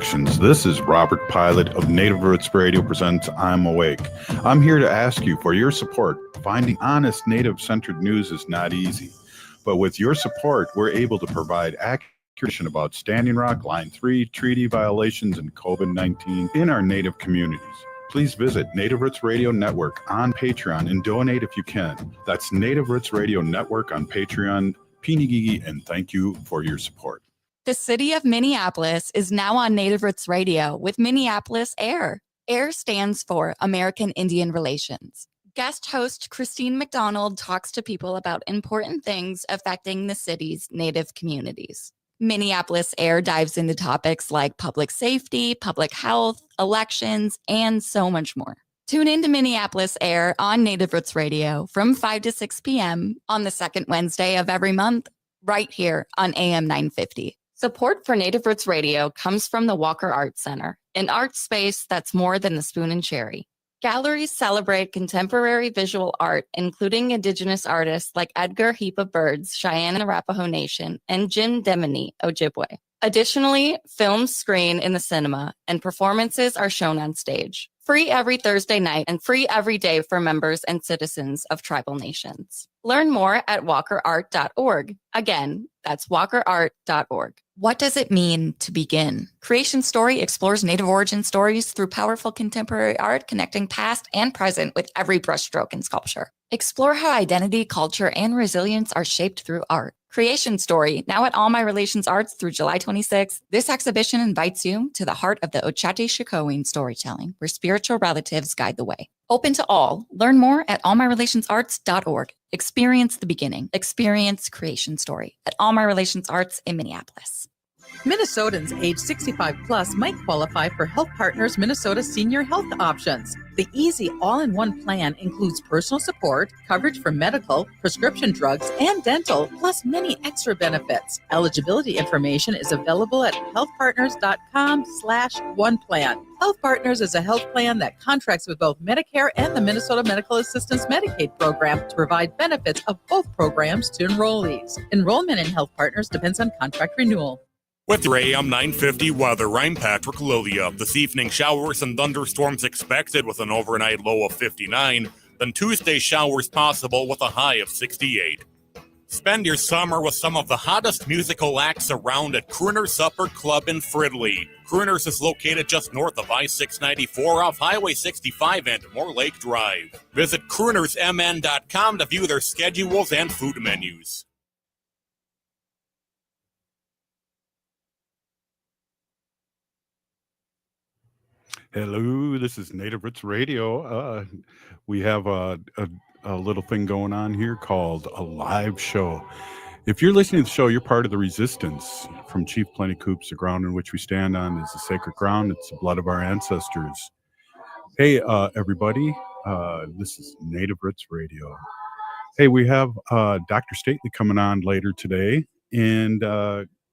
Productions. This is Robert Pilot of Native Roots Radio presents I'm Awake. I'm here to ask you for your support. Finding honest Native-centered news is not easy, but with your support, we're able to provide accurate information about Standing Rock, Line 3, treaty violations, and COVID-19 in our Native communities. Please visit Native Roots Radio Network on Patreon and donate if you can. That's Native Roots Radio Network on Patreon. Pinigigi, and thank you for your support. The city of Minneapolis is now on Native Roots Radio with Minneapolis AIR. AIR stands for American Indian Relations. Guest host Christine McDonald talks to people about important things affecting the city's Native communities. Minneapolis AIR dives into topics like public safety, public health, elections, and so much more. Tune in to Minneapolis AIR on Native Roots Radio from 5 to 6 p.m. on the second Wednesday of every month, right here on AM 950. Support for Native Roots Radio comes from the Walker Art Center, an art space that's more than the spoon and cherry. Galleries celebrate contemporary visual art, including Indigenous artists like Edgar Heap of Birds, Cheyenne and Arapaho Nation, and Jim Demini, Ojibwe. Additionally, films screen in the cinema, and performances are shown on stage. Free every Thursday night and free every day for members and citizens of tribal nations. Learn more at walkerart.org. Again, that's walkerart.org. What does it mean to begin? Creation Story explores Native origin stories through powerful contemporary art, connecting past and present with every brushstroke in sculpture. Explore how identity, culture, and resilience are shaped through art. Creation Story, now at All My Relations Arts through July 26th. This exhibition invites you to the heart of the Ochate-Shikowin storytelling, where spiritual relatives guide the way. Open to all. Learn more at allmyrelationsarts.org. Experience the beginning. Experience Creation Story at All My Relations Arts in Minneapolis. Minnesotans age 65 plus might qualify for Health Partners Minnesota Senior Health Options. The easy all-in-one plan includes personal support, coverage for medical, prescription drugs, and dental, plus many extra benefits. Eligibility information is available at healthpartners.com/oneplan. Health Partners is a health plan that contracts with both Medicare and the Minnesota Medical Assistance Medicaid program to provide benefits of both programs to enrollees. Enrollment in Health Partners depends on contract renewal. With your AM 950 weather, I'm Patrick Lilia. This evening, showers and thunderstorms expected with an overnight low of 59. Then Tuesday, showers possible with a high of 68. Spend your summer with some of the hottest musical acts around at Crooner's Supper Club in Fridley. Crooner's is located just north of I-694 off Highway 65 and Moore Lake Drive. Visit croonersmn.com to view their schedules and food menus. Hello, this is Native Roots Radio. We have a little thing going on here called a live show. If you're listening to the show, you're part of the resistance. From Chief Plenty Coops, the ground in which we stand on is the sacred ground. It's the blood of our ancestors. Hey, everybody. This is Native Roots Radio. Hey, we have Dr. Stately coming on later today, and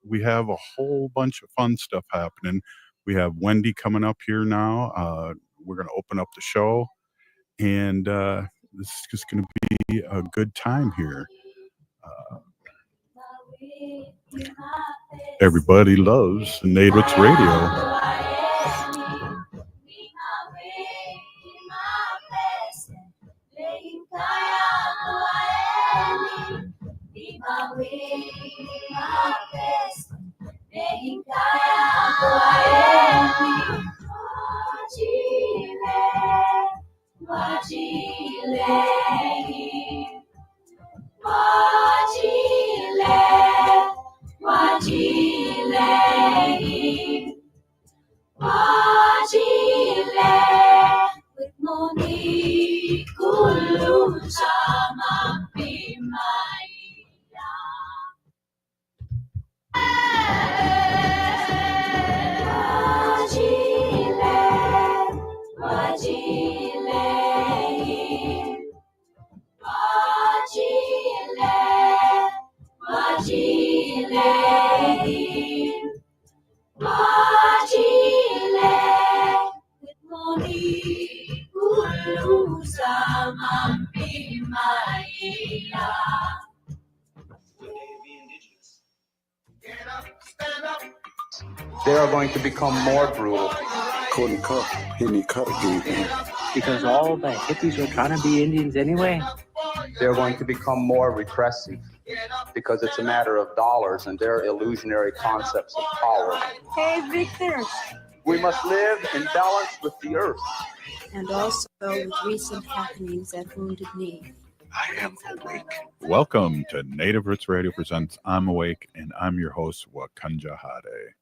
we have a whole bunch of fun stuff happening. We have Wendy coming up here now. We're going to open up the show, and this is just going to be a good time here. Everybody loves Native Roots Radio. they are going to become more brutal. Couldn't cut. He didn't cut again. Because all the hippies were trying to be Indians anyway. They're going to become more repressive because it's a matter of dollars and their illusionary concepts of power. Hey, Victor. We must live in balance with the earth. And also with recent happenings at Wounded Knee. I am awake. Welcome to Native Roots Radio presents I'm Awake, and I'm your host, Wakanja Hade.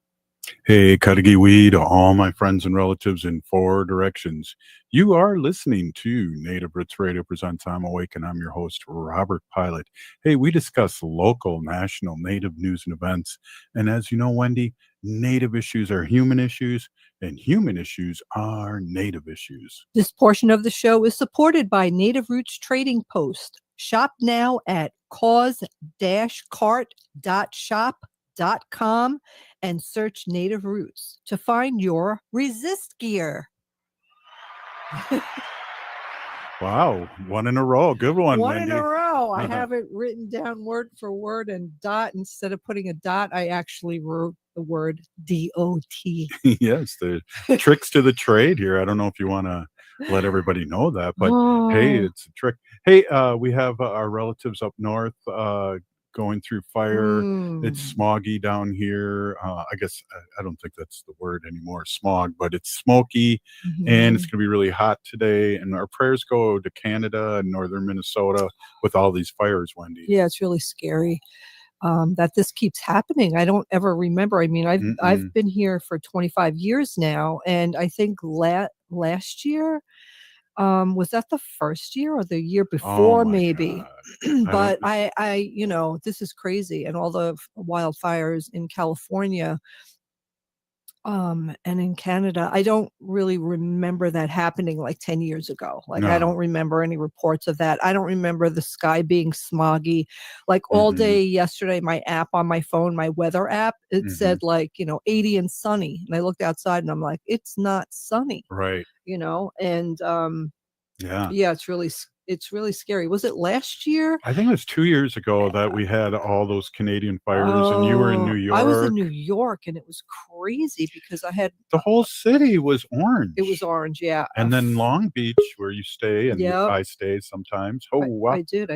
Hey, Kadagi Weed, all my friends and relatives in four directions. You are listening to Native Roots Radio presents I'm Awake, and I'm your host, Robert Pilot. Hey, we discuss local, national, Native news and events. And as you know, Wendy, Native issues are human issues, and human issues are Native issues. This portion of the show is supported by Native Roots Trading Post. Shop now at cause-cart.shop.com and search Native Roots to find your resist gear. Wow, one in a row. Good one, One Wendy. in a row. I Uh-huh. have it written down word for word, and dot, instead of putting a dot, I actually wrote the word D-O-T. Yes, the tricks to the trade here. I don't know if you want to let everybody know that, but hey, it's a trick. Hey, we have our relatives up north going through fire. It's smoggy down here. I guess I don't think that's the word anymore, smog, but it's smoky, and it's going to be really hot today. And our prayers go to Canada and northern Minnesota with all these fires, Wendy. Yeah, it's really scary that this keeps happening. I don't ever remember. I mean, I've been here for 25 years now, and I think last year, was that the first year or the year before? Maybe. But I, you know, this is crazy. And all the wildfires in California, and in Canada, I don't really remember that happening like 10 years ago. Like, I don't remember any reports of that. I don't remember the sky being smoggy. Like all day yesterday, my app on my phone, my weather app, it said like, 80 and sunny. And I looked outside and I'm like, it's not sunny. Right. And yeah, it's really scary. Was it last year? I think it was 2 years ago that we had all those Canadian fires, and you were in New York. I was in New York, and it was crazy because I had the whole city was orange. It was orange, yeah. And then Long Beach, where you stay, and I stay sometimes. Oh, wow. I did.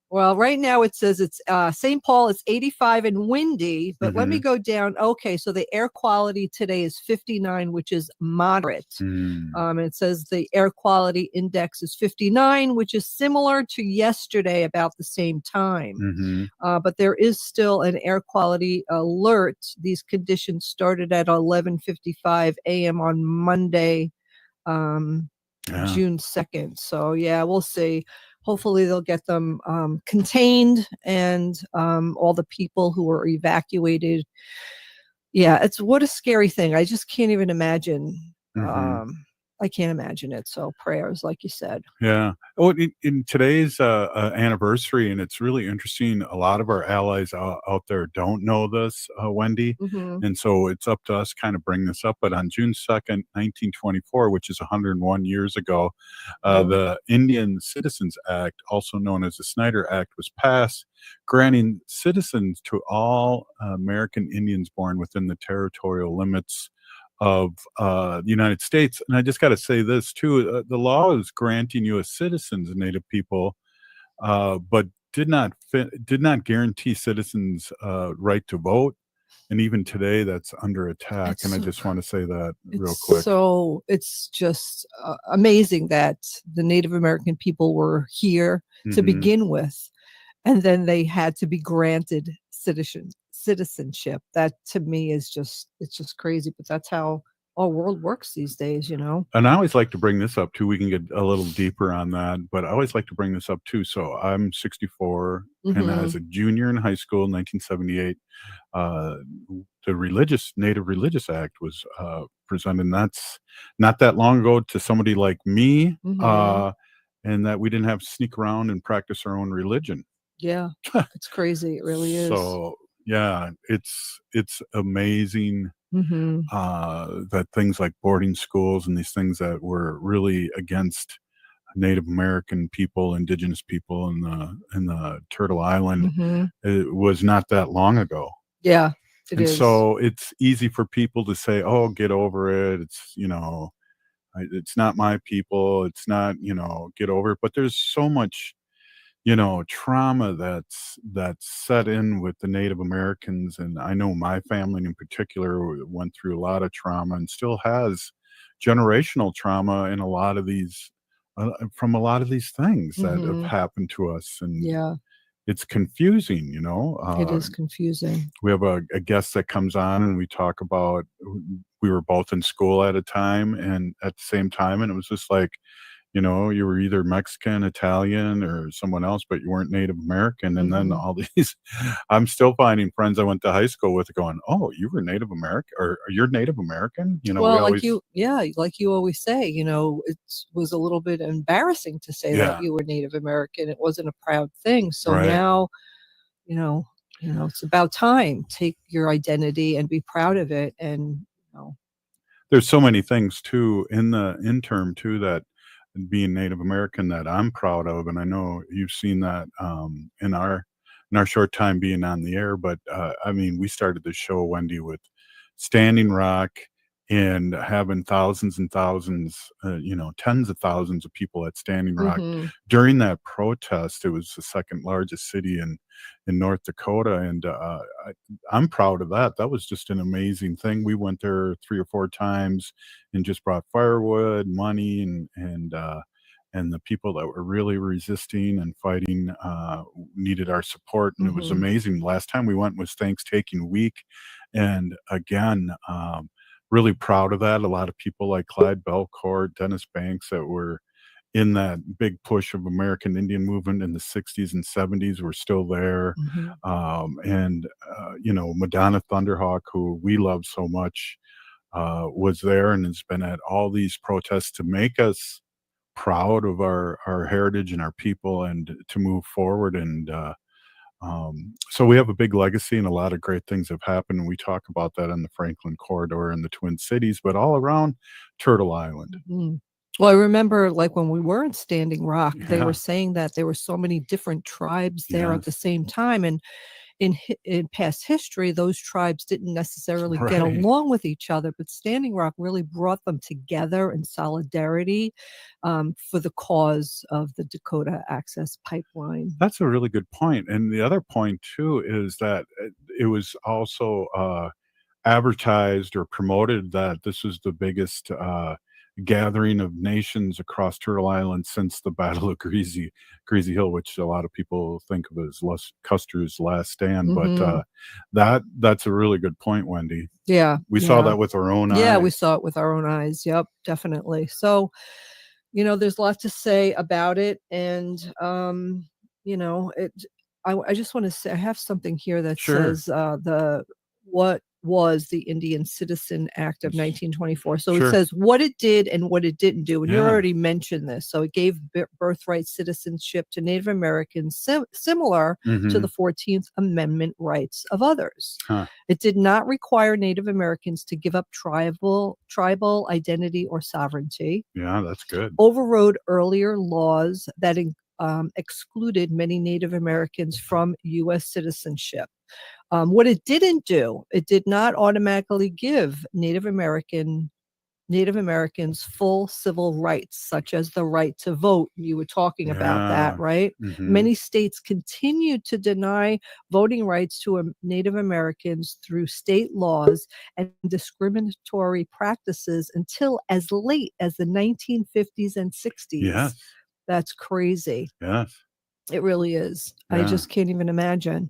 Well, right now it says it's St. Paul, it's 85 and windy, but let me go down. Okay, so the air quality today is 59, which is moderate. And it says the air quality index is 59, which is similar to yesterday about the same time. But there is still an air quality alert. These conditions started at 11:55 a.m. on Monday, June 2nd. So, yeah, we'll see. Hopefully they'll get them contained, and all the people who were evacuated. Yeah, what a scary thing. I just can't even imagine. I can't imagine it. So prayers, like you said. Yeah. Oh, in today's anniversary, and it's really interesting. A lot of our allies out there don't know this, Wendy. And so it's up to us kind of bring this up. But on June 2nd, 1924, which is 101 years ago, the Indian Citizens Act, also known as the Snyder Act, was passed, granting citizens to all American Indians born within the territorial limits of the United States. And I just got to say this too, the law is granting U.S. citizens and Native people, but did not guarantee citizens right to vote. And even today that's under attack. And I just want to say that real quick. So it's just amazing that the Native American people were here to begin with, and then they had to be granted citizenship. That to me is it's just crazy, but that's how our world works these days, And I always like to bring this up too. We can get a little deeper on that, but I always like to bring this up too. So I'm 64, and as a junior in high school in 1978, the Native Religious Act was presented, and that's not that long ago to somebody like me, and that we didn't have to sneak around and practice our own religion. Yeah, it's crazy. It really is. So yeah, it's amazing that things like boarding schools and these things that were really against Native American people, indigenous people in the Turtle Island, it was not that long ago. Yeah. It And is. so it's easy for people to say, "Oh, get over it. It's, it's not my people. It's not, get over it." But there's so much, trauma that's set in with the Native Americans, and I know my family in particular went through a lot of trauma and still has generational trauma in a lot of these from a lot of these things that have Mhm. happened to us, and Yeah, it's confusing. it is confusing. We have a guest that comes on and we talk about we were both in school at a time and at the same time, and it was just like, you were either Mexican, Italian, or someone else, but you weren't Native American. And then Mhm. all these, I'm still finding friends I went to high school with going, "Oh, you were Native American, or you're Native American." We Well, always, like you always say, it was a little bit embarrassing to say that yeah, you were Native American. It wasn't a proud thing. So right. now, you know, it's about time. Take your identity and be proud of it. And, you know, There's so many things too in the interim too that being Native American that I'm proud of, and I know you've seen that in our short time being on the air. But I mean, we started the show, Wendy, with Standing Rock and having thousands and thousands, tens of thousands of people at Standing Rock mhm, during that protest. It was the second largest city in North Dakota, and I'm proud of that. That was just an amazing thing. We went there 3 or 4 times and just brought firewood, money, and the people that were really resisting and fighting needed our support, and it was mhm, amazing. Last time we went was Thanksgiving week, and again, really proud of that. A lot of people like Clyde Belcourt, Dennis Banks that were in that big push of American Indian movement in the 60s and 70s were still there. mhm, And, Madonna Thunderhawk, who we love so much, was there and has been at all these protests to make us proud of our heritage and our people and to move forward. And so we have a big legacy and a lot of great things have happened. And we talk about that in the Franklin Corridor and the Twin Cities, but all around Turtle Island. mhm. Well, I remember like when we were in Standing Rock, they were Yeah. saying that there were so many different tribes there at the Yes. same time. And in past history, those tribes didn't necessarily get Right. along with each other, but Standing Rock really brought them together in solidarity for the cause of the Dakota Access Pipeline. That's a really good point. And the other point too is that it was also advertised or promoted that this was the biggest gathering of nations across Turtle Island since the Battle of Greasy Hill, which a lot of people think of as Custer's last stand. But Hmm. that's a really good point, Wendy. Yeah, We saw yeah, that with our own yeah. We eyes. saw it with our own eyes. Yep, definitely. So, there's a lot to say about it, and it. I just want to say I have something here that Sure. says the what was the Indian Citizen Act of 1924. So it Sure. says what it did and what it didn't do, and you Yeah. already mentioned this. So it gave birthright citizenship to Native Americans, similar to Hmm. the 14th Amendment rights of others. Huh. It did not require Native Americans to give up tribal identity or sovereignty, Yeah, that's good. overrode earlier laws that excluded many Native Americans from U.S. citizenship. What it didn't do, it did not automatically give Native Americans full civil rights, such as the right to vote. You were talking about that, Yeah. right? Hmm. Many states continued to deny voting rights to Native Americans through state laws and discriminatory practices until as late as the 1950s and 60s. Yes. That's crazy. Yes. It really is. I Yeah. just can't even imagine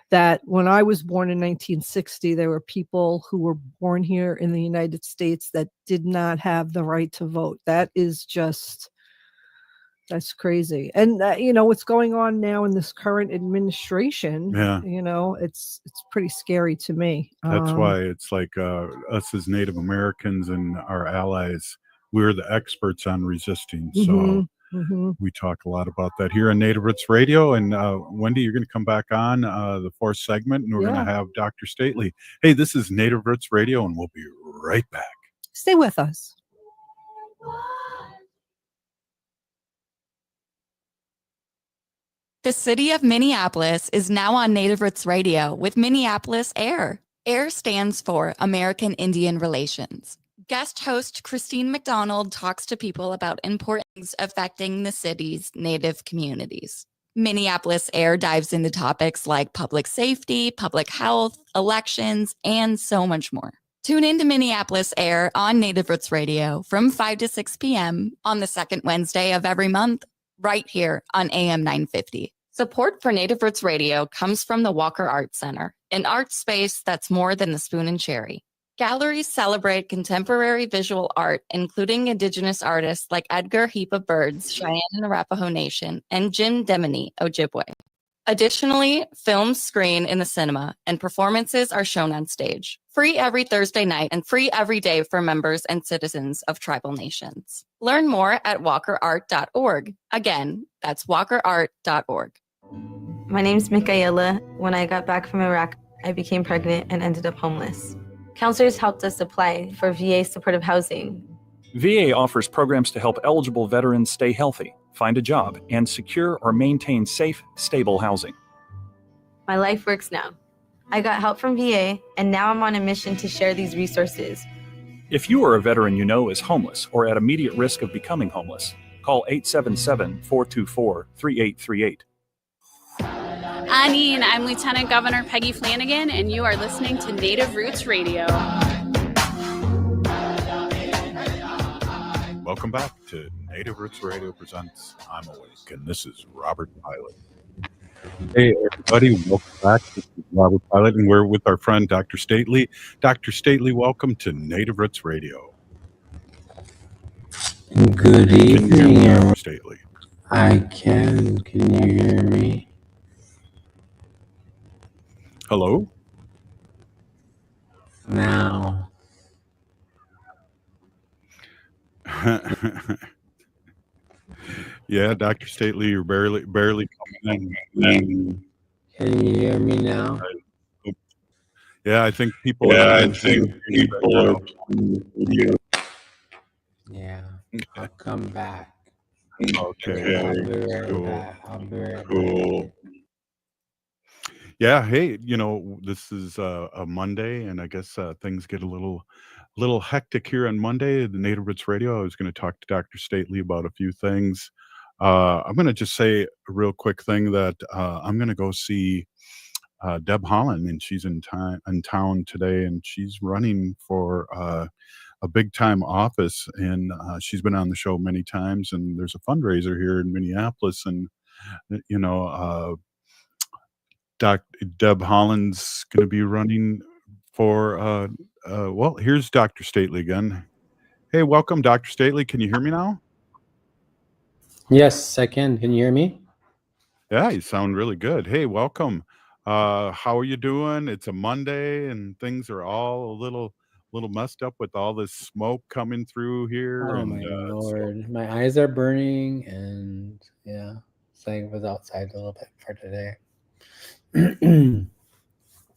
that when I was born in 1960, there were people who were born here in the United States that did not have the right to vote. That's crazy. And what's going on now in this current administration, Yeah. it's pretty scary to me. That's why it's like us as Native Americans and our allies, we're the experts on resisting. So Mhm, mhm. we talk a lot about that here on Native Roots Radio. And Wendy, you're going to come back on the fourth segment, and we're going to Yeah. have Dr. Stately. Hey, this is Native Roots Radio, and we'll be right back. Stay with us. The city of Minneapolis is now on Native Roots Radio with Minneapolis Air. AIR stands for American Indian Relations. Guest host Christine McDonald talks to people about important things affecting the city's Native communities. Minneapolis AIR dives into topics like public safety, public health, elections, and so much more. Tune in to Minneapolis AIR on Native Roots Radio from 5 to 6 p.m. on the second Wednesday of every month, right here on AM 950. Support for Native Roots Radio comes from the Walker Art Center, an art space that's more than the spoon and cherry. Galleries celebrate contemporary visual art, including Indigenous artists like Edgar Heap of Birds, Cheyenne and Arapaho Nation, and Jim Demini, Ojibwe. Additionally, films screen in the cinema and performances are shown on stage. Free every Thursday night and free every day for members and citizens of tribal nations. Learn more at walkerart.org. Again, that's walkerart.org. My name's Michaela. When I got back from Iraq, I became pregnant and ended up homeless. Counselors helped us apply for VA supportive housing. VA offers programs to help eligible veterans stay healthy, find a job, and secure or maintain safe, stable housing. My life works now. I got help from VA, and now I'm on a mission to share these resources. If you or a veteran you know is homeless or at immediate risk of becoming homeless, call 877-424-3838. Annie, and I'm Lieutenant Governor Peggy Flanagan, and you are listening to Native Roots Radio. Welcome back to Native Roots Radio presents I'm Awake, and this is Robert Pilot. Hey, everybody, welcome back. This is Robert Pilot, and we're with our friend Dr. Stately. Dr. Stately, welcome to Native Roots Radio. Good evening, Dr. Stately. I can. Can you hear me? Hello? Now. Yeah, Dr. Stately, you're barely coming in. Can you hear me now? Yeah, I think people are. Yeah, I'll come back. Okay. I'll be right back. Cool. Yeah, hey, this is a Monday, and I guess things get a little hectic here on Monday at the Native Roots Radio. I was going to talk to Dr. Stately about a few things. I'm going to just say a real quick thing that I'm going to go see Deb Holland, and she's in town today, and she's running for a big time office, and she's been on the show many times, and there's a fundraiser here in Minneapolis, and Deb Holland's going to be running for well, here's Dr. Stately again. Hey, welcome, Dr. Stately. Can you hear me now? Yes, I can. Can you hear me? Yeah, you sound really good. Hey, welcome. How are you doing? It's a Monday, and things are all a little messed up with all this smoke coming through here. Oh, my Lord. My eyes are burning, and yeah, so I was outside a little bit for today.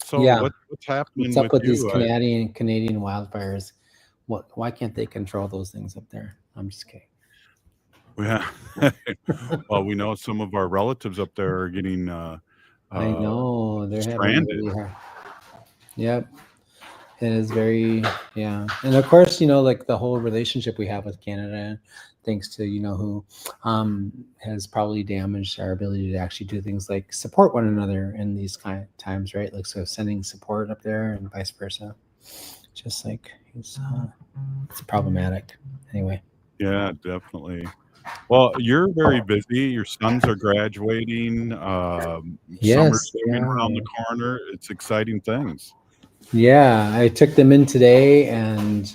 So yeah. What's happening? What's up with these Canadian wildfires? Why can't they control those things up there? I'm just kidding. Yeah. Well, we know some of our relatives up there are getting I know they're stranded. having really hard. Yep. It is very, yeah. And of course, like the whole relationship we have with Canada, thanks to, who has probably damaged our ability to actually do things like support one another in these kind of times, right? Like, so sending support up there and vice versa. Just like, it's problematic. Anyway. Yeah, definitely. Well, you're very busy. Your sons are graduating. Summer's coming around the corner. It's exciting things. Yeah, I took them in today, and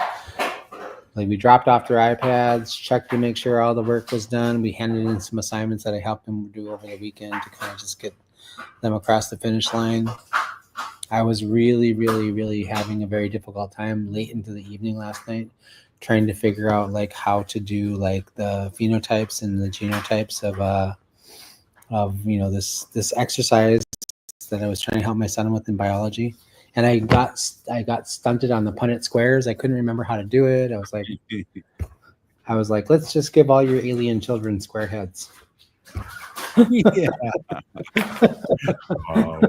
we dropped off their iPads, checked to make sure all the work was done. We handed in some assignments that I helped them do over the weekend to kind of just get them across the finish line. I was really, really, really having a very difficult time late into the evening last night, trying to figure out how to do the phenotypes and the genotypes of this exercise that I was trying to help my son with in biology. And I got stunted on the Punnett squares. I couldn't remember how to do it. I was like, let's just give all your alien children square heads. Yeah. Oh,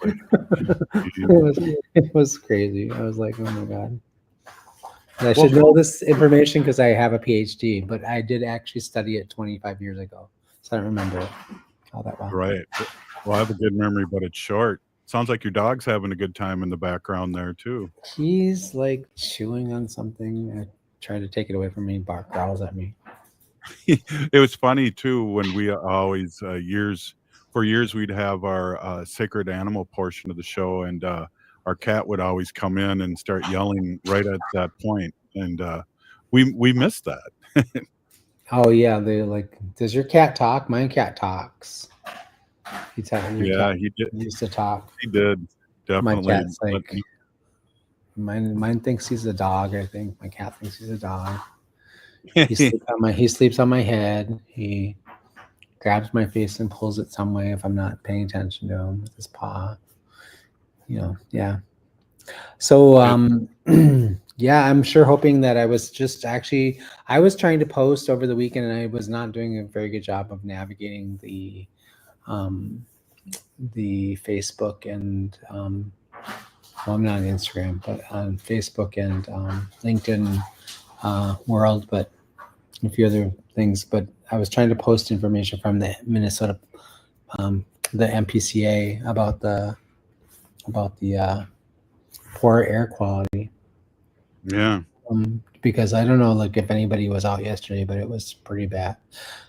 exactly. It was crazy. I was like, oh my God. I should know this information because I have a PhD, but I did actually study it 25 years ago. So I don't remember it all that well. Right. Well, I have a good memory, but it's short. Sounds like your dog's having a good time in the background there too. He's like chewing on something. I tried to take it away from me. Bark growls at me. It was funny too when we always for years we'd have our sacred animal portion of the show, and our cat would always come in and start yelling right at that point, and we missed that. Oh yeah, they like, does your cat talk? My cat talks. He's having your cat he did. Used to talk. He did definitely. My cat's like, mine thinks he's a dog. I think my cat thinks he's a dog. He sleeps on my head. He grabs my face and pulls it some way if I'm not paying attention to him with his paw. Yeah. So yeah, I'm sure hoping that I was trying to post over the weekend, and I was not doing a very good job of navigating the Facebook and well, I'm not on Instagram, but on Facebook and LinkedIn world, but a few other things. But I was trying to post information from the Minnesota, the MPCA about the poor air quality. Yeah. Because I don't know, like if anybody was out yesterday, but it was pretty bad.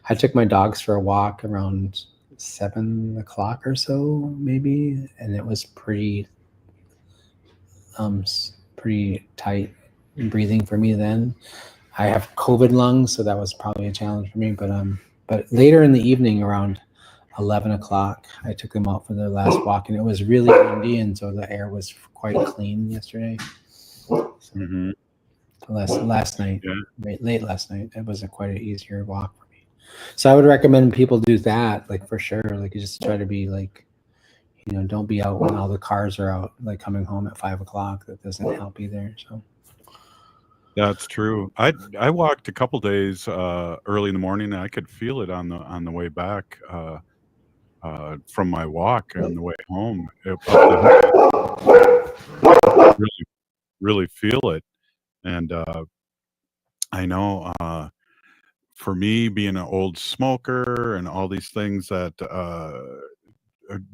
I took my dogs for a walk around 7 o'clock or so, maybe, and it was pretty tight breathing for me then. I have COVID lungs, so that was probably a challenge for me. But later in the evening, around 11 o'clock, I took them out for their last walk, and it was really windy, and so the air was quite clean yesterday. So last night, late last night, it was quite an easier walk for me. So I would recommend people do that, like for sure. Like you just try to be like, don't be out when all the cars are out, like coming home at 5 o'clock. That doesn't help either. So. That's true. I walked a couple days early in the morning, and I could feel it on the way back from my walk on the way home. Really feel it, and I know for me being an old smoker and all these things that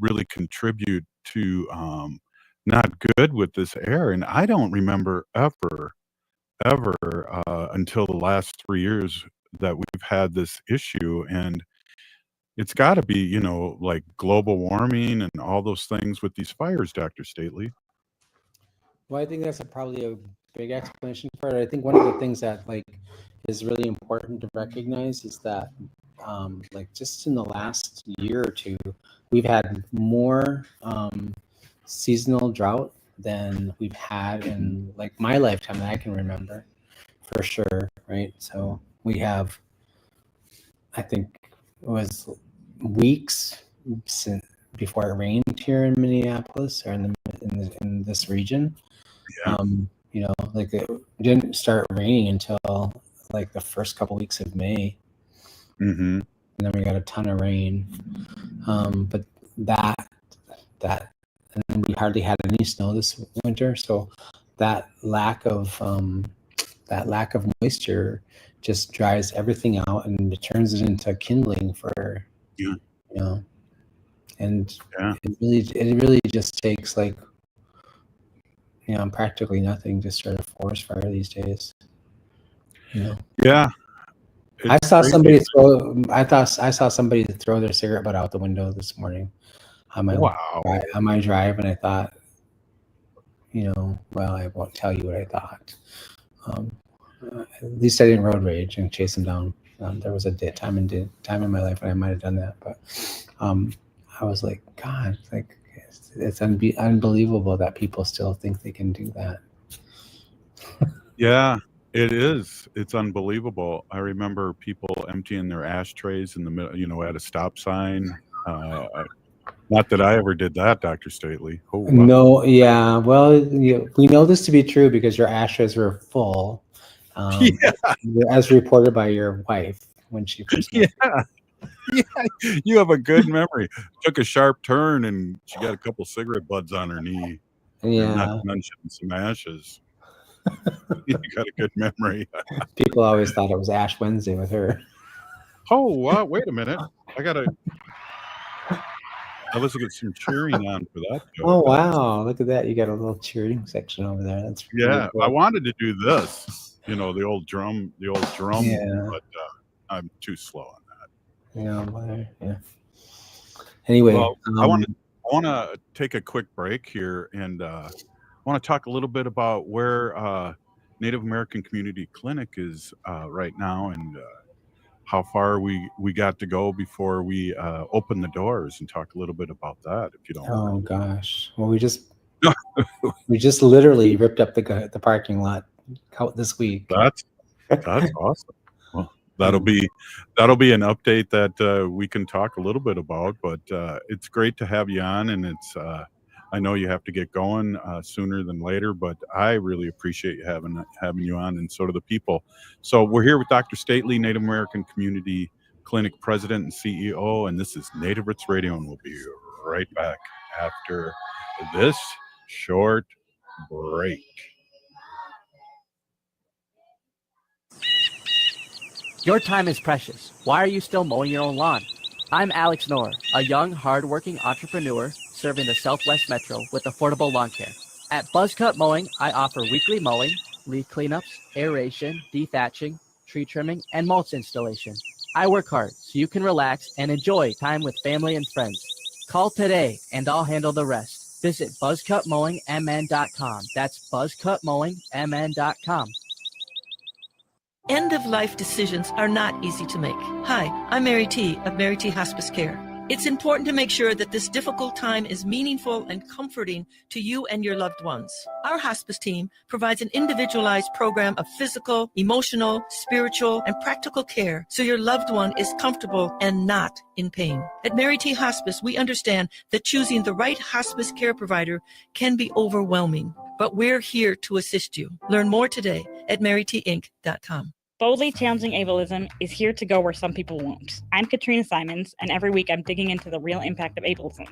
really contribute to not good with this air, and I don't remember ever until the last 3 years that we've had this issue, and it's got to be like global warming and all those things with these fires, Dr. Stately. Well, I think that's probably a big explanation for it. I think one of the things that is really important to recognize is that just in the last year or two, we've had more seasonal drought than we've had in my lifetime that I can remember, for sure, right? So we have, I think it was weeks before it rained here in Minneapolis or in this region. Yeah. It didn't start raining until the first couple weeks of May. Mm-hmm. And then we got a ton of rain. But and we hardly had any snow this winter, so that lack of moisture just dries everything out and it turns it into kindling for and it really just takes practically nothing to start a forest fire these days. Yeah. I saw somebody throw their cigarette butt out the window this morning on my drive, and I thought, well, I won't tell you what I thought. At least I didn't road rage and chase him down. There was a time in my life when I might have done that, but I was like, God, it's unbelievable that people still think they can do that. Yeah, it is. It's unbelievable. I remember people emptying their ashtrays in the middle, at a stop sign. Not that I ever did that, Dr. Stately. Oh, wow. No, yeah. Well, we know this to be true because your ashtrays were full, as reported by your wife when she first met you. Yeah, you have a good memory. Took a sharp turn and she got a couple cigarette butts on her knee. And Yeah. not to mention some ashes. You got a good memory. People always thought it was Ash Wednesday with her. Oh, wait a minute. I was get some cheering on for that joke. Oh wow! Look at that. You got a little cheering section over there. That's really Yeah, cool. I wanted to do this. The old drum. Yeah. But I'm too slow on that. Yeah, whatever. Yeah. Anyway, Well, I want to take a quick break here, and I want to talk a little bit about where Native American Community Clinic is right now, and how far we got to go before we open the doors, and talk a little bit about that, if you don't Oh mind. gosh. Well, we just literally ripped up the parking lot out this week. That's awesome. Well, that'll be an update that we can talk a little bit about, but it's great to have you on, and it's I know you have to get going sooner than later, but I really appreciate you having you on, and so do the people. So we're here with Dr. Stately, Native American Community Clinic President and CEO, and this is Native Roots Radio, and we'll be right back after this short break. Your time is precious. Why are you still mowing your own lawn? I'm Alex Knorr, a young, hard-working entrepreneur serving the Southwest Metro with affordable lawn care. At Buzzcut Mowing, I offer weekly mowing, leaf cleanups, aeration, dethatching, tree trimming, and mulch installation. I work hard so you can relax and enjoy time with family and friends. Call today and I'll handle the rest. Visit buzzcutmowingmn.com. That's buzzcutmowingmn.com. End-of-life decisions are not easy to make. Hi, I'm Mary T. of Mary T. Hospice Care. It's important to make sure that this difficult time is meaningful and comforting to you and your loved ones. Our hospice team provides an individualized program of physical, emotional, spiritual, and practical care so your loved one is comfortable and not in pain. At Mary T. Hospice, we understand that choosing the right hospice care provider can be overwhelming, but we're here to assist you. Learn more today at marytinc.com. Boldly challenging ableism is here to go where some people won't. I'm Katrina Simons, and every week I'm digging into the real impact of ableism,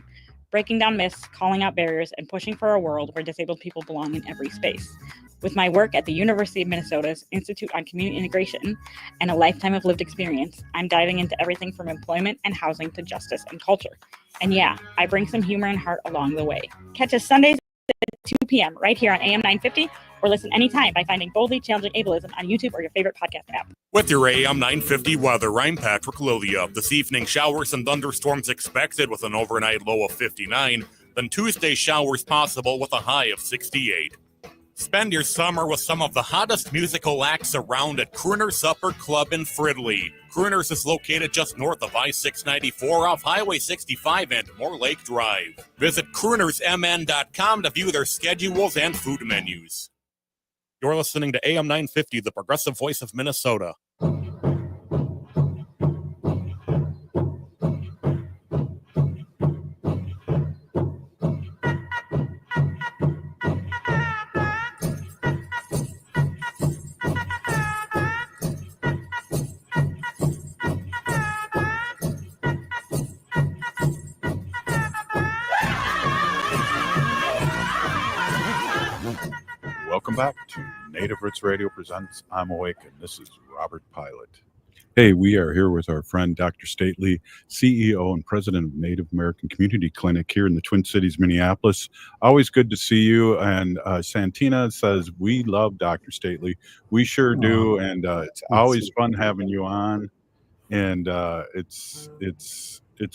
breaking down myths, calling out barriers, and pushing for a world where disabled people belong in every space. With my work at the University of Minnesota's Institute on Community Integration and a lifetime of lived experience, I'm diving into everything from employment and housing to justice and culture. And yeah, I bring some humor and heart along the way. Catch us Sundays at 2 p.m. right here on AM 950, or listen anytime by finding Boldly Challenging Ableism on YouTube or your favorite podcast app. With your AM 950 weather, I'm Patrick Lilia. This evening, showers and thunderstorms expected with an overnight low of 59. Then Tuesday, showers possible with a high of 68. Spend your summer with some of the hottest musical acts around at Crooner's Supper Club in Fridley. Crooner's is located just north of I-694 off Highway 65 and Moore Lake Drive. Visit croonersmn.com to view their schedules and food menus. You're listening to AM 950, the progressive voice of Minnesota. Welcome back to Native Roots Radio presents I'm Awake, and this is Robert Pilot. Hey, we are here with our friend Dr. Stately, CEO and President of Native American Community Clinic here in the Twin Cities, Minneapolis. Always good to see you. And Santina says, we love Dr. Stately. We sure do. And it's always fun having you on. And it's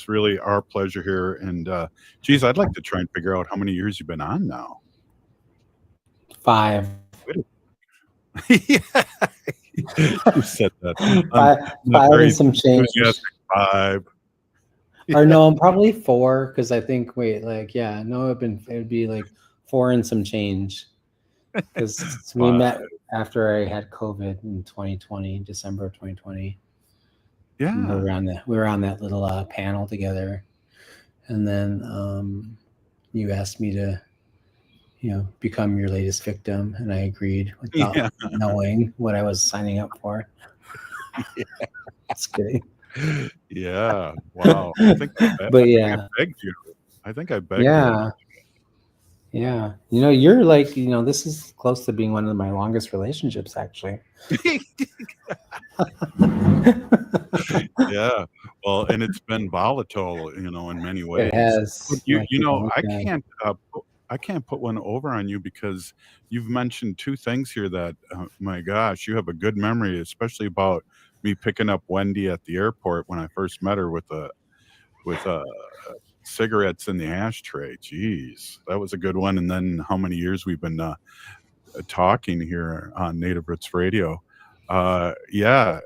really our pleasure here. And geez, I'd like to try and figure out how many years you've been on now. 5. Yeah. You said that. 5 and some change. 5. Or no, I'm probably 4 because I think it would be like 4 and some change. Because we met after I had COVID in 2020, December of 2020. Yeah, and we were on that little panel together, and then you asked me to, become your latest victim, and I agreed without knowing what I was signing up for. Yeah. Just kidding. Yeah. Wow. I think I But think I yeah, begged you. I think I begged you. yeah, yeah. You know, you're like, you know, this is close to being one of my longest relationships, actually. Yeah. Well, and it's been volatile, in many It ways. But has, like, you know, I can't put one over on you because you've mentioned two things here that, my gosh, you have a good memory, especially about me picking up Wendy at the airport when I first met her with cigarettes in the ashtray. Jeez, that was a good one. And then how many years we've been talking here on Native Roots Radio. Yeah,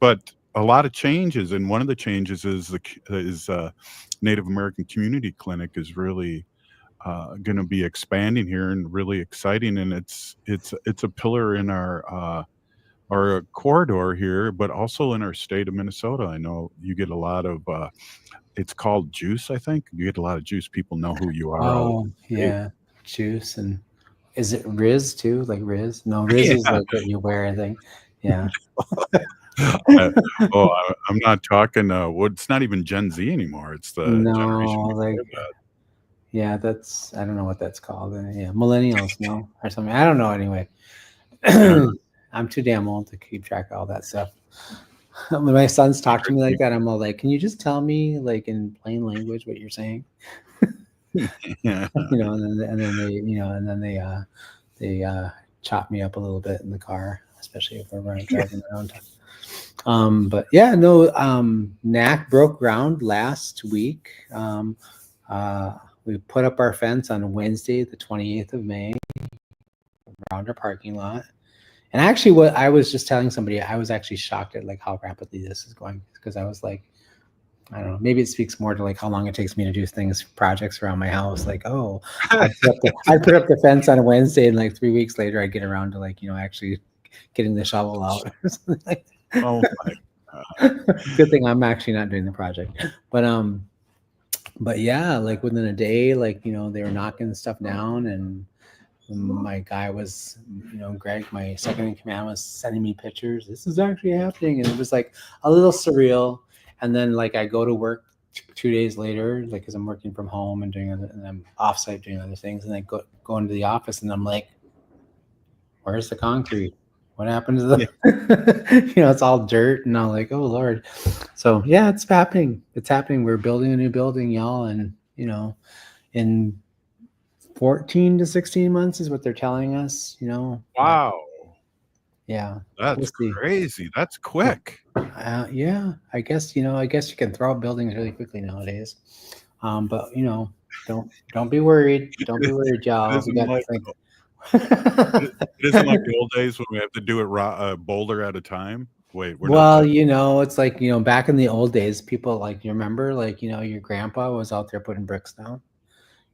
but a lot of changes, and one of the changes is Native American Community Clinic is really going to be expanding here and really exciting, and it's a pillar in our corridor here, but also in our state of Minnesota. I know you get a lot of it's called juice. I think you get a lot of juice. People know who you are all over oh, the state. yeah, juice. And is it Riz too? Like Riz? No, Riz is Yeah. like what you wear, I think. Yeah. I'm not talking. Well, it's not even Gen Z anymore. It's the generation No, before like, that. yeah, that's, I don't know what that's called. Yeah, millennials, no, or something. I don't know. Anyway, Yeah. I'm too damn old to keep track of all that stuff. When my sons talk to me like that, I'm all like, "Can you just tell me, like, in plain language, what you're saying?" Yeah. You know, and then they, you know, and then they chop me up a little bit in the car, especially if we're driving around. But yeah, no, NAC broke ground last week. We put up our fence on Wednesday, the 28th of May, around our parking lot. And actually, what I was just telling somebody, I was actually shocked at like how rapidly this is going, because I was like, I don't know, maybe it speaks more to like how long it takes me to do projects around my house. Like, oh, I'd put up the fence on a Wednesday, and like 3 weeks later, I'd get around to like, you know, actually getting the shovel out or something like that. Oh my God. Good thing I'm actually not doing the project. But yeah, like within a day, like, you know, they were knocking stuff down, and my guy was, you know, Greg, my second in command, was sending me pictures. This is actually happening. And it was like a little surreal. And then like I go to work 2 days later, like, cause I'm working from home and and I'm offsite doing other things. And I go into the office and I'm like, where's the concrete? What happened to the, you know, it's all dirt, and I'm like, oh Lord. So yeah, it's happening. It's happening. We're building a new building, y'all. And, you know, in 14 to 16 months is what they're telling us, you know. Wow. Yeah. That's crazy. That's quick. Yeah, I guess, you know, I guess you can throw up buildings really quickly nowadays. But, you know, don't be worried. Don't be worried, y'all. We got to think. It isn't like the old days when we have to do it boulder at a time. Wait, we're Well, not. you know, it's like, you know, back in the old days, people, like, you remember, like, you know, your grandpa was out there putting bricks down.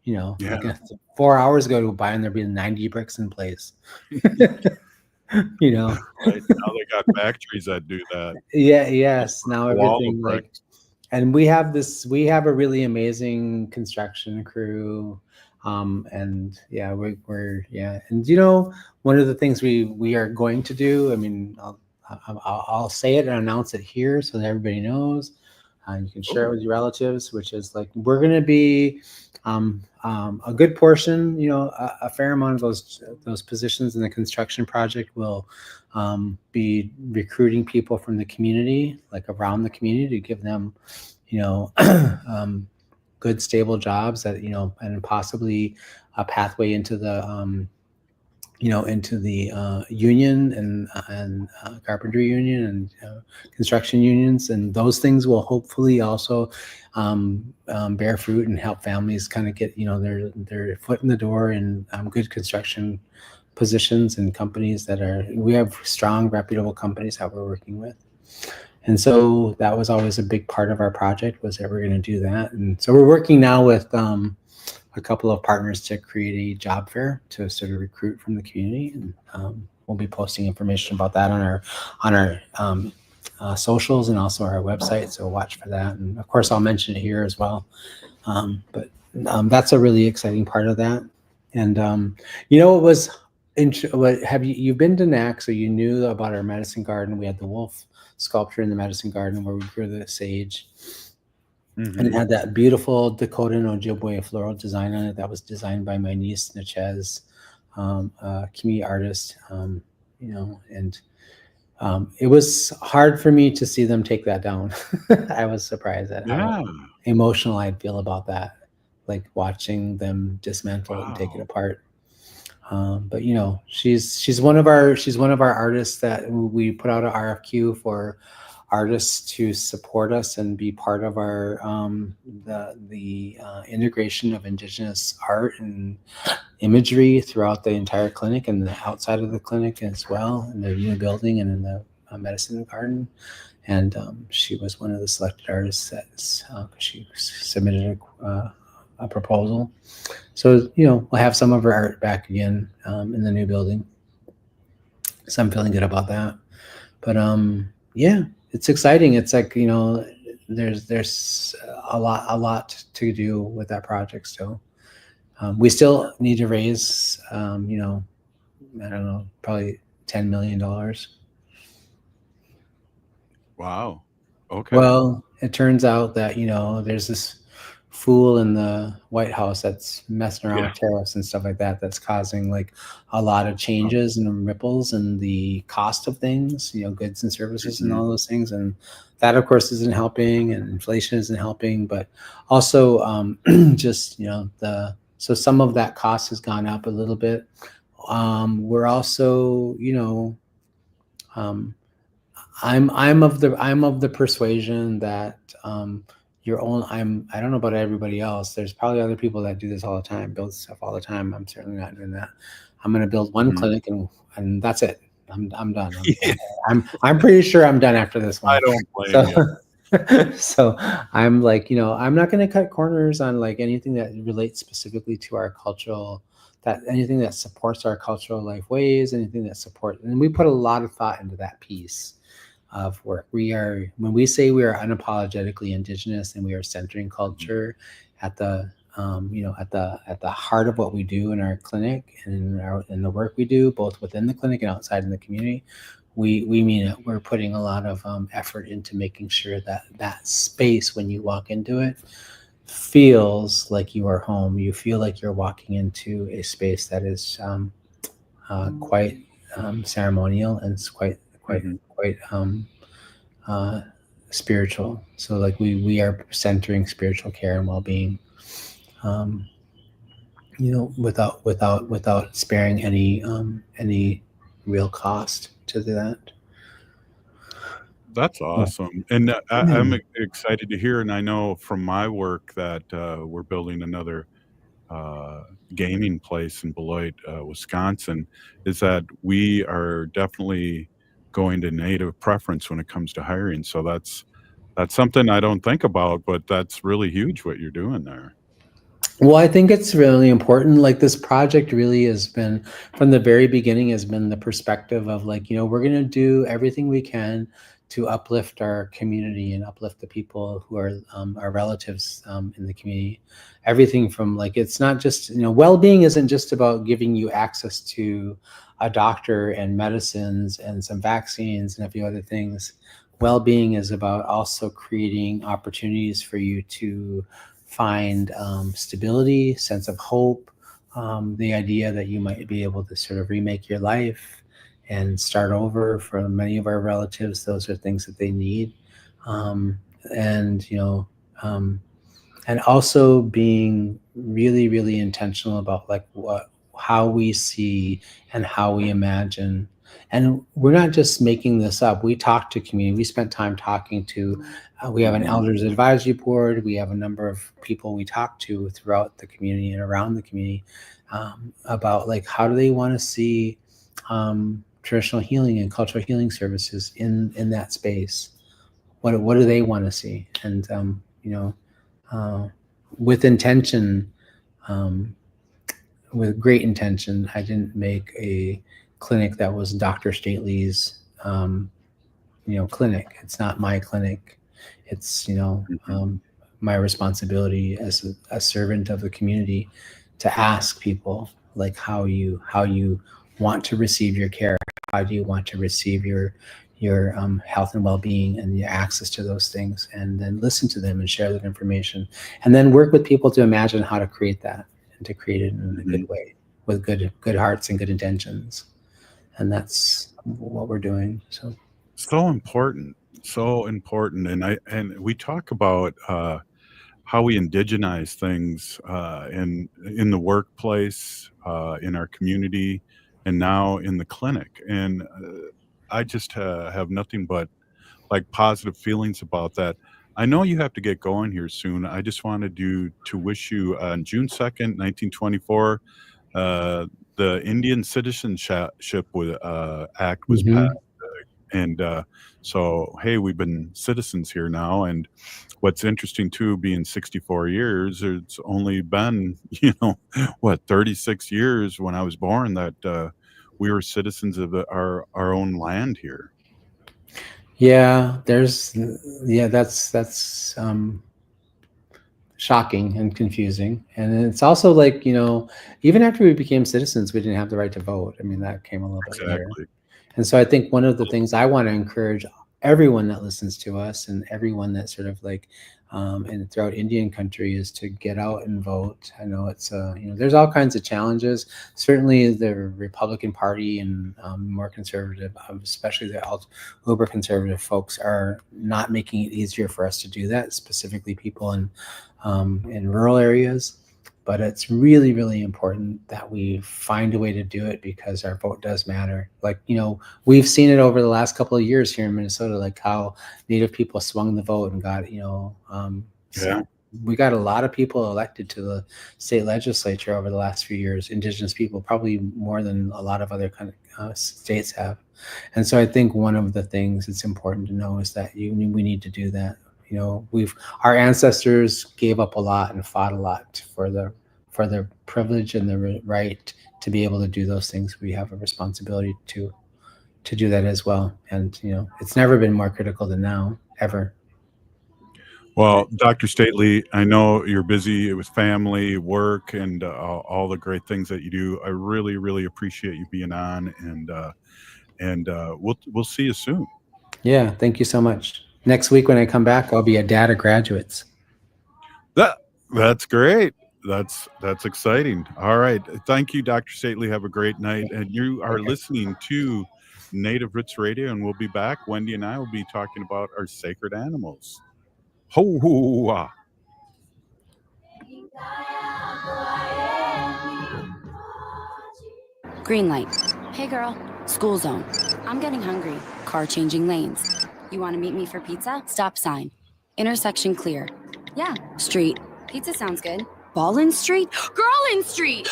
You know, Yeah. like 4 hours ago to buy, and there'd be 90 bricks in place. You know, Right now they got factories that do that. Yeah. Yes. Now Wall of everything, like, bricks. and we have a really amazing construction crew. And yeah, we're yeah. And you know, one of the things we are going to do, I mean, I'll say it and announce it here so that everybody knows. You can share it with your relatives, which is like, we're going to be a good portion, you know, a fair amount of those positions in the construction project will be recruiting people from the community, like around the community, to give them, you know, good stable jobs that, you know, and possibly a pathway into the you know, into the union and carpentry union and construction unions, and those things will hopefully also bear fruit and help families kind of get, you know, their foot in the door in good construction positions and companies we have strong, reputable companies that we're working with. And so that was always a big part of our project, was that we're going to do that. And so we're working now with a couple of partners to create a job fair to sort of recruit from the community, and we'll be posting information about that on our socials and also our website. So watch for that, and of course I'll mention it here as well. But that's a really exciting part of that. And you know, it was You've been to NAC, so you knew about our medicine garden. We had the wolf sculpture in the medicine garden where we grew the sage. And it had that beautiful Dakota and Ojibwe floral design on it that was designed by my niece, Natchez, a community artist, and it was hard for me to see them take that down. I was surprised at how emotional I'd feel about that, like watching them dismantle it and take it apart. But she's one of our artists that we put out an RFQ for artists to support us and be part of our the integration of Indigenous art and imagery throughout the entire clinic and the outside of the clinic as well, in the new building and in the medicine garden. And she was one of the selected artists that she submitted a proposal. So we'll have some of her art back again in the new building. So I'm feeling good about that. But it's exciting. It's like there's a lot to do with that project still. We still need to raise I don't know, probably $10 million. Wow. Okay. Well, it turns out that there's this fool in the White House that's messing around with tariffs and stuff like that, that's causing like a lot of changes and ripples in the cost of things, goods and services and all those things. And that of course isn't helping, and inflation isn't helping, but also just so some of that cost has gone up a little bit. We're also I'm of the persuasion that I don't know about everybody else. There's probably other people that do this all the time, build stuff all the time. I'm certainly not doing that. I'm going to build one clinic and that's it. I'm done. I'm pretty sure I'm done after this one. I don't blame you. So I'm like, I'm not going to cut corners on like anything that relates specifically to our cultural, anything that supports our cultural life ways, anything that supports, and we put a lot of thought into that piece of work. When we say we are unapologetically Indigenous and we are centering culture at the at the heart of what we do in our clinic and in the work we do, both within the clinic and outside in the community, we mean it. We're putting a lot of effort into making sure that space, when you walk into it, feels like you are home. You feel like you're walking into a space that is quite ceremonial, and it's quite spiritual. So like we are centering spiritual care and well-being, without sparing any real cost to that. That's awesome. And I'm excited to hear, and I know from my work that we're building another gaming place in Beloit, Wisconsin, is that we are definitely going to Native preference when it comes to hiring. So that's something I don't think about, but that's really huge what you're doing there. Well, I think it's really important. Like this project really has been, from the very beginning, has been the perspective of like, we're going to do everything we can to uplift our community and uplift the people who are our relatives in the community. Everything from like, it's not just, well-being isn't just about giving you access to a doctor and medicines and some vaccines and a few other things. Well-being is about also creating opportunities for you to find stability, sense of hope, the idea that you might be able to sort of remake your life and start over. For many of our relatives, those are things that they need. And also being really, really intentional about like how we see and how we imagine. And we're not just making this up. We talk to community. We spent time talking to, we have an elders advisory board. We have a number of people we talk to throughout the community and around the community about like, how do they want to see traditional healing and cultural healing services in that space? What do they want to see? And, with intention, with great intention, I didn't make a clinic that was Dr. Stately's, clinic. It's not my clinic. It's, my responsibility as a servant of the community to ask people like how you want to receive your care? How do you want to receive your health and well-being and your access to those things? And then listen to them and share that information, and then work with people to imagine how to create that and to create it in a good way with good hearts and good intentions. And that's what we're doing. So important, and we talk about how we indigenize things in the workplace, in our community, and now in the clinic. And I just have nothing but like positive feelings about that. I know you have to get going here soon. I just wanted to wish you on June 2nd, 1924, the Indian Citizenship Act was passed. And so, hey, we've been citizens here now. And what's interesting too, being 64 years, it's only been, 36 years when I was born that we were citizens of our own land here. Yeah, that's shocking and confusing. And it's also like, even after we became citizens, we didn't have the right to vote. I mean, that came a little bit later. And so I think one of the things I want to encourage everyone that listens to us and everyone that sort of like, and throughout Indian country is to get out and vote. I know it's, there's all kinds of challenges. Certainly the Republican Party and more conservative, especially the uber conservative folks, are not making it easier for us to do that, specifically people in rural areas. But it's really, really important that we find a way to do it because our vote does matter. Like, we've seen it over the last couple of years here in Minnesota, like how Native people swung the vote and got, we got a lot of people elected to the state legislature over the last few years, Indigenous people, probably more than a lot of other kind of states have. And so I think one of the things that's important to know is that we need to do that. Our ancestors gave up a lot and fought a lot for their privilege and the right to be able to do those things. We have a responsibility to do that as well. And it's never been more critical than now, ever. Well, Dr. Stately, I know you're busy with family, work, and all the great things that you do. I really, really appreciate you being on, and we'll see you soon. Yeah, thank you so much. Next week when I come back, I'll be a dad of graduates. That's great. That's exciting. All right. Thank you, Dr. Stately. Have a great night. And you are listening to Native Roots Radio, and we'll be back. Wendy and I will be talking about our sacred animals. Ho ho ah. Green light. Hey girl, school zone. I'm getting hungry. Car changing lanes. You want to meet me for pizza? Stop sign. Intersection clear. Yeah, street. Pizza sounds good. Ballin Street? Girlin Street!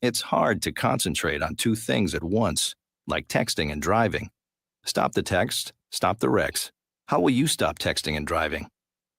It's hard to concentrate on two things at once, like texting and driving. Stop the text, stop the wrecks. How will you stop texting and driving?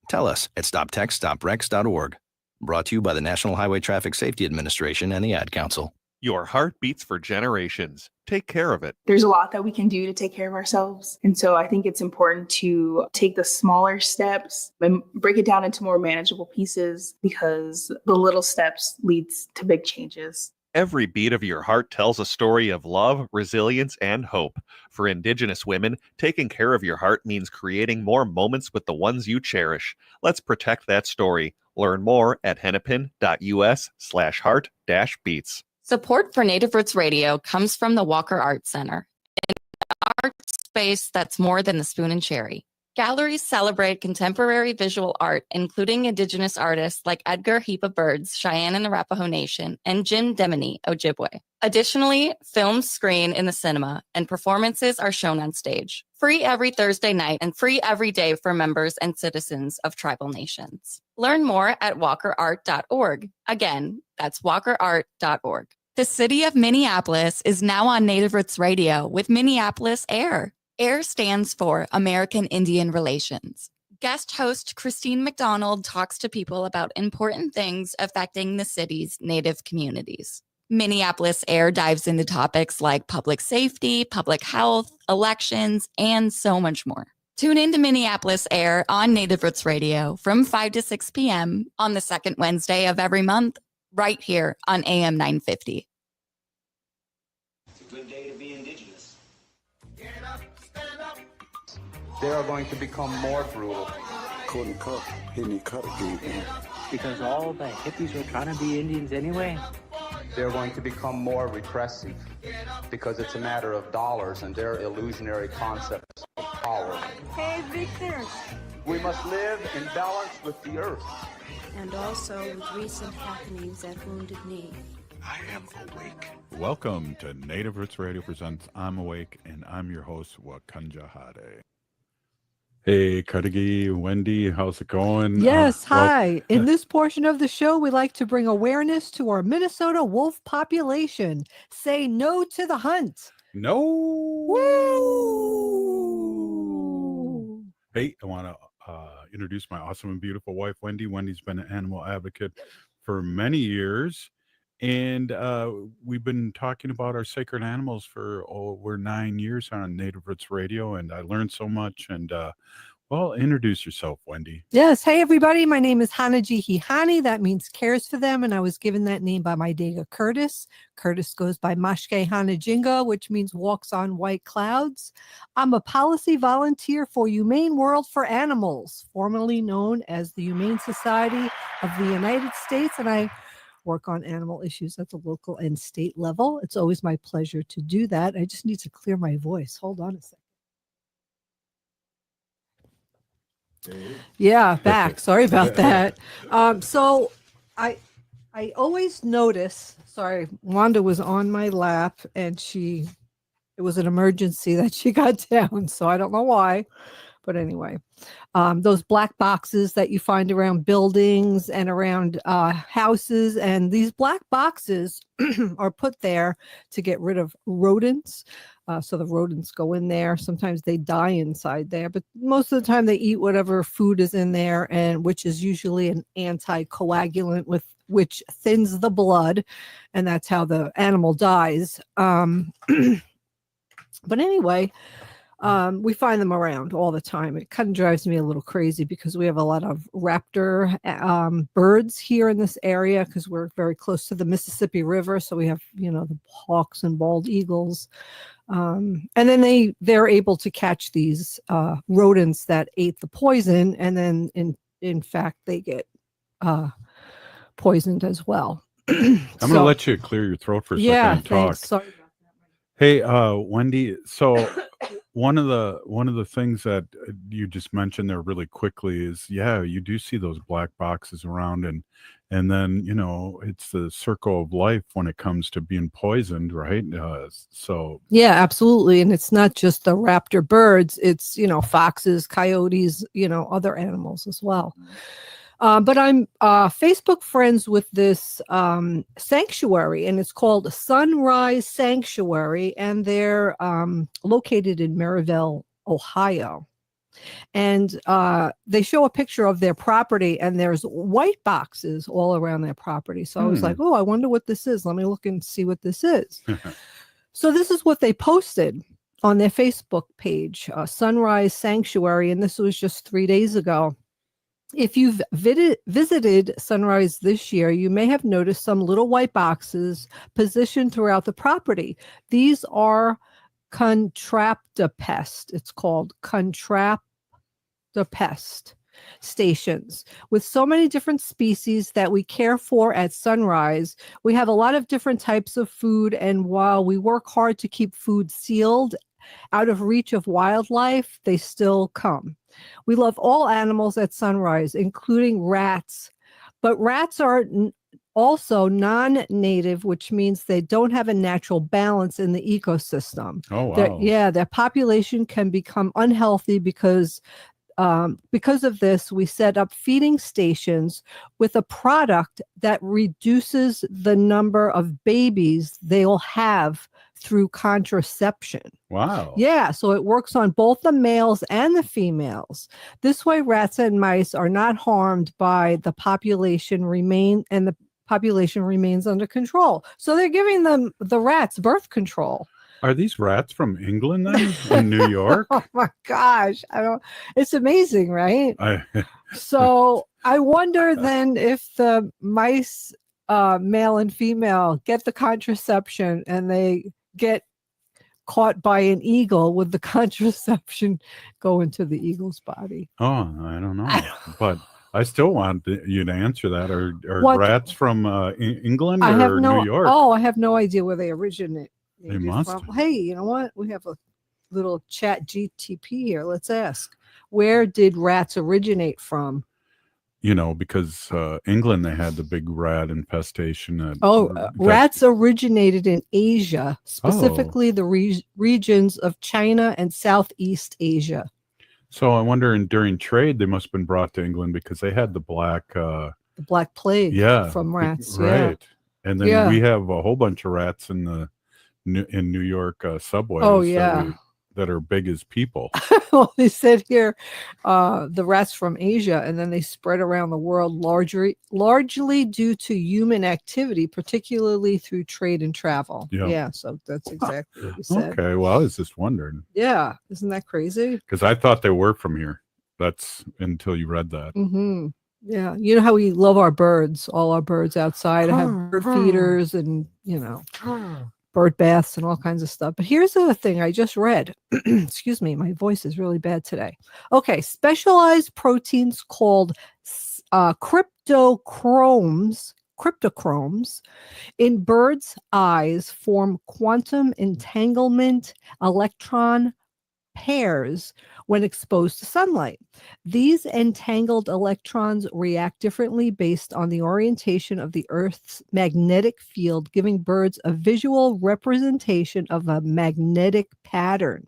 Tell us at stoptextstopwrecks.org. Brought to you by the National Highway Traffic Safety Administration and the Ad Council. Your heart beats for generations. Take care of it. There's a lot that we can do to take care of ourselves. And so I think it's important to take the smaller steps and break it down into more manageable pieces because the little steps leads to big changes. Every beat of your heart tells a story of love, resilience, and hope. For Indigenous women, taking care of your heart means creating more moments with the ones you cherish. Let's protect that story. Learn more at hennepin.us/heart-beats. Support for Native Roots Radio comes from the Walker Art Center, an art space that's more than the spoon and cherry. Galleries celebrate contemporary visual art, including Indigenous artists like Edgar Heap of Birds, Cheyenne and Arapaho Nation, and Jim Demini, Ojibwe. Additionally, films screen in the cinema, and performances are shown on stage. Free every Thursday night and free every day for members and citizens of tribal nations. Learn more at walkerart.org. Again, that's walkerart.org. The city of Minneapolis is now on Native Roots Radio with Minneapolis Air. AIR stands for American Indian Relations. Guest host Christine McDonald talks to people about important things affecting the city's Native communities. Minneapolis Air dives into topics like public safety, public health, elections, and so much more. Tune in to Minneapolis Air on Native Roots Radio from 5 to 6 p.m. on the second Wednesday of every month, right here on AM 950. they are going to become more brutal. Couldn't cut any cut again. Because all the hippies were trying to be Indians anyway? They're going to become more repressive because it's a matter of dollars and their illusionary concepts of power. Hey, Victor. We must live in balance with the earth. And also with recent happenings at Wounded Knee. I am awake. Welcome to Native Roots Radio presents I'm Awake, and I'm your host, Wakanja Hade. Hey, Kadagi, Wendy, how's it going? Yes, hi. In this portion of the show, we like to bring awareness to our Minnesota wolf population. Say no to the hunt. No. Woo! Hey, I want to introduce my awesome and beautiful wife, Wendy. Wendy's been an animal advocate for many years. And we've been talking about our sacred animals for over 9 years on Native Roots Radio, and I learned so much. And well, introduce yourself, Wendy. Yes. Hey, everybody. My name is Hanaji Hihani. That means cares for them. And I was given that name by my Dega Curtis. Curtis goes by Mashke Hanajinga, which means walks on white clouds. I'm a policy volunteer for Humane World for Animals, formerly known as the Humane Society of the United States. And I work on animal issues at the local and state level. It's always my pleasure to do that. I just need to clear my voice. Hold on a second. Yeah, back. Sorry about that. So I always notice, sorry, Wanda was on my lap and it was an emergency that she got down. So I don't know why. But anyway, those black boxes that you find around buildings and around houses, and these black boxes are put there to get rid of rodents. So the rodents go in there. Sometimes they die inside there, but most of the time they eat whatever food is in there, and which is usually an anticoagulant which thins the blood, and that's how the animal dies. But anyway. We find them around all the time. It kind of drives me a little crazy because we have a lot of raptor birds here in this area because we're very close to the Mississippi River. So we have, the hawks and bald eagles. And then they're able to catch these rodents that ate the poison. And then in fact, they get poisoned as well. I'm going to let you clear your throat for a second and talk. Thanks. Sorry. Hey, Wendy. So one of the things that you just mentioned there really quickly is, you do see those black boxes around, and then it's the circle of life when it comes to being poisoned, right? So yeah, absolutely, and it's not just the raptor birds; it's foxes, coyotes, other animals as well. But I'm Facebook friends with this sanctuary, and it's called Sunrise Sanctuary, and they're located in Maryville, Ohio. And they show a picture of their property, and there's white boxes all around their property. So I was like, I wonder what this is. Let me look and see what this is. So this is what they posted on their Facebook page, Sunrise Sanctuary, and this was just 3 days ago. If you've visited Sunrise this year, you may have noticed some little white boxes positioned throughout the property. These are contraptopest. It's called contraptopest stations. With so many different species that we care for at Sunrise, we have a lot of different types of food, and while we work hard to keep food sealed out of reach of wildlife, they still come. We love all animals at Sunrise, including rats, but rats are also non-native, which means they don't have a natural balance in the ecosystem. Oh, wow. Their population can become unhealthy because of this. We set up feeding stations with a product that reduces the number of babies they'll have through contraception. Wow. Yeah, so it works on both the males and the females. This way, rats and mice are not harmed by the population remains under control. So they're giving the rats birth control. Are these rats from England then? In New York? Oh my gosh. It's amazing, right? So I wonder then if the mice, male and female, get the contraception and they get caught by an eagle, would the contraception go into the eagle's body? Oh, I don't know. But I still want you to answer that. Are What? rats from England I have or no. New York? Oh, I have no idea where they originate. They must. Hey, you know what? We have a little chat GTP here. Let's ask. Where did rats originate from? Because England, they had the big rat infestation. That Rats originated in Asia, specifically the regions of China and Southeast Asia. So I wonder, during trade, they must have been brought to England because they had the black plague from rats. Yeah. Right. And then we have a whole bunch of rats in New York subways. Oh, yeah. That are big as people. Well, they said here the rats from Asia, and then they spread around the world largely due to human activity, particularly through trade and travel. Yeah. Yeah, so that's exactly what he said. Okay, well, I was just wondering. Yeah, isn't that crazy? Because I thought they were from here. That's until you read that. Mm-hmm. Yeah, you know how we love our birds, all our birds outside. I have bird feeders and, bird baths and all kinds of stuff. But here's the thing I just read. Excuse me, my voice is really bad today. Okay, specialized proteins called cryptochromes in birds' eyes form quantum entanglement electron pairs when exposed to sunlight. These entangled electrons react differently based on the orientation of the Earth's magnetic field, giving birds a visual representation of a magnetic pattern.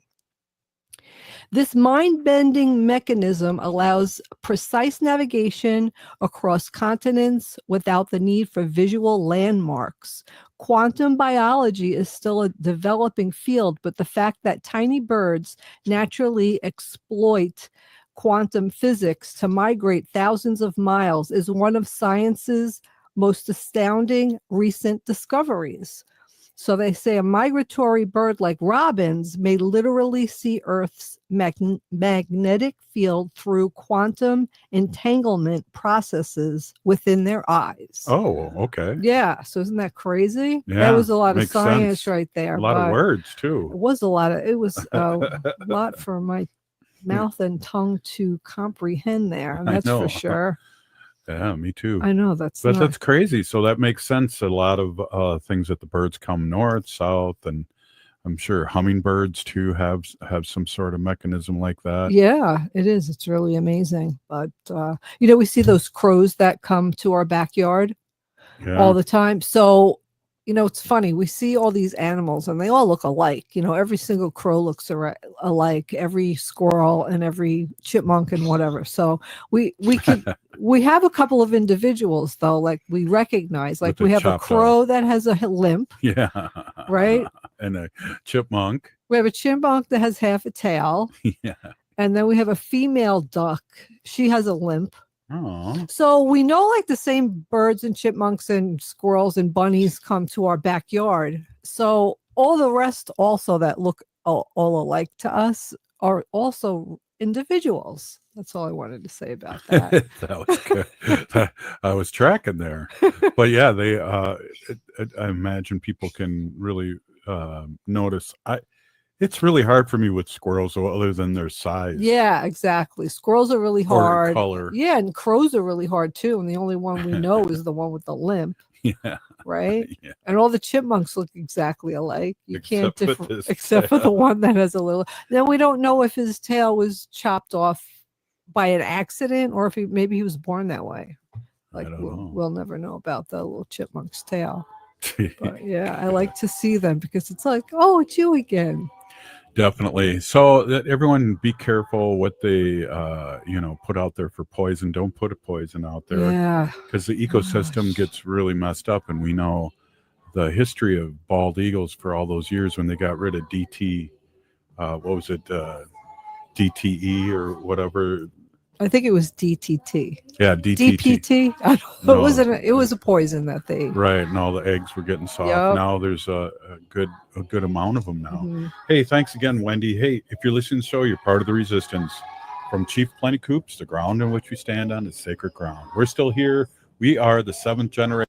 This mind-bending mechanism allows precise navigation across continents without the need for visual landmarks. Quantum biology is still a developing field, but the fact that tiny birds naturally exploit quantum physics to migrate thousands of miles is one of science's most astounding recent discoveries. So they say a migratory bird like robins may literally see Earth's magnetic field through quantum entanglement processes within their eyes. Oh, okay. Yeah. So isn't that crazy? Yeah, that was a lot of makes science sense. right there. A lot of but words, too. It was a lot for my mouth and tongue to comprehend there. And that's for sure. Yeah, me too. I know that's crazy. So that makes sense. A lot of things that the birds come north, south, and I'm sure hummingbirds too have some sort of mechanism like that. Yeah, it is. It's really amazing. But we see those crows that come to our backyard all the time. So it's funny. We see all these animals and they all look alike. Every single crow looks alike, every squirrel and every chipmunk and whatever. So we have a couple of individuals though, like we recognize, like we have a crow that has a limp. Yeah. Right. And a chipmunk. We have a chipmunk that has half a tail. Yeah. And then we have a female duck. She has a limp. Oh. So we know like the same birds and chipmunks and squirrels and bunnies come to our backyard. So all the rest also that look all alike to us are also individuals. That's all I wanted to say about that. That was good. I was tracking there. But yeah, they I imagine people can really notice. It's really hard for me with squirrels other than their size. Yeah, exactly. Squirrels are really hard. Or color. Yeah, and crows are really hard too. And the only one we know is the one with the limp. Yeah. Right? Yeah. And all the chipmunks look exactly alike. You can't except for the one that has a little. Then we don't know if his tail was chopped off by an accident or if maybe he was born that way. Like we'll never know about the little chipmunk's tail. But yeah, I like to see them because it's like, oh, it's you again. Definitely. So everyone be careful what they put out there for poison. Don't put a poison out there. Yeah. Because the ecosystem gets really messed up, and we know the history of bald eagles for all those years when they got rid of DTE or whatever. I think it was DTT. Yeah, DTT. DPT. I don't know. It was a poison that they. Right, and all the eggs were getting soft. Yep. Now there's a good amount of them now. Mm-hmm. Hey, thanks again, Wendy. Hey, if you're listening to the show, you're part of the resistance. From Chief Plenty Coops, the ground in which we stand on is sacred ground. We're still here. We are the seventh generation.